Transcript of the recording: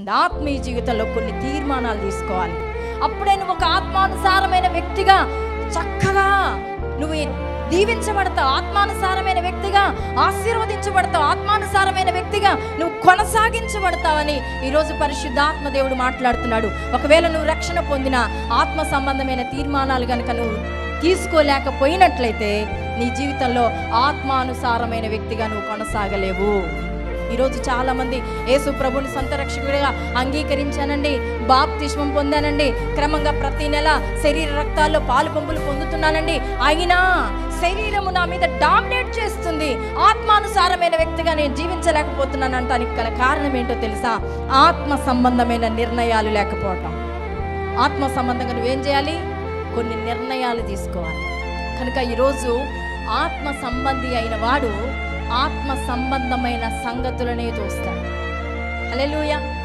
చేస్తుంది. ఆత్మీయ జీవితంలో కొన్ని తీర్మానాలు తీసుకోవాలి. అప్పుడే నువ్వు ఒక ఆత్మానుసారమైన వ్యక్తిగా చక్కగా నువ్వు దీవించబడతావు, ఆత్మానుసారమైన వ్యక్తిగా ఆశీర్వదించబడతావు, ఆత్మానుసారమైన వ్యక్తిగా నువ్వు కొనసాగించబడతావని ఈరోజు పరిశుద్ధాత్మ దేవుడు మాట్లాడుతున్నాడు. ఒకవేళ నువ్వు రక్షణ పొందిన ఆత్మ సంబంధమైన తీర్మానాలు కనుక నువ్వు తీసుకోలేకపోయినట్లయితే నీ జీవితంలో ఆత్మానుసారమైన వ్యక్తిగా నువ్వు కొనసాగలేవు. ఈరోజు చాలామంది యేసు ప్రభుని సొంత రక్షకుడిగా అంగీకరించానండి, బాప్తిస్మం పొందానండి, క్రమంగా ప్రతి నెల శరీర రక్తాల్లో పాలు పంపులు పొందుతున్నానండి, అయినా శరీరము నా మీద డామినేట్ చేస్తుంది, ఆత్మానుసారమైన వ్యక్తిగా నేను జీవించలేకపోతున్నాను అంటానికి గల కారణం ఏంటో తెలుసా? ఆత్మ సంబంధమైన నిర్ణయాలు లేకపోవటం. ఆత్మ సంబంధంగా నువ్వేం చేయాలి? కొన్ని నిర్ణయాలు తీసుకోవాలి. కనుక ఈరోజు ఆత్మ సంబంధి అయిన వాడు ఆత్మ సంబంధమైన సంగతులనే చూస్తాడు. హల్లెలూయా.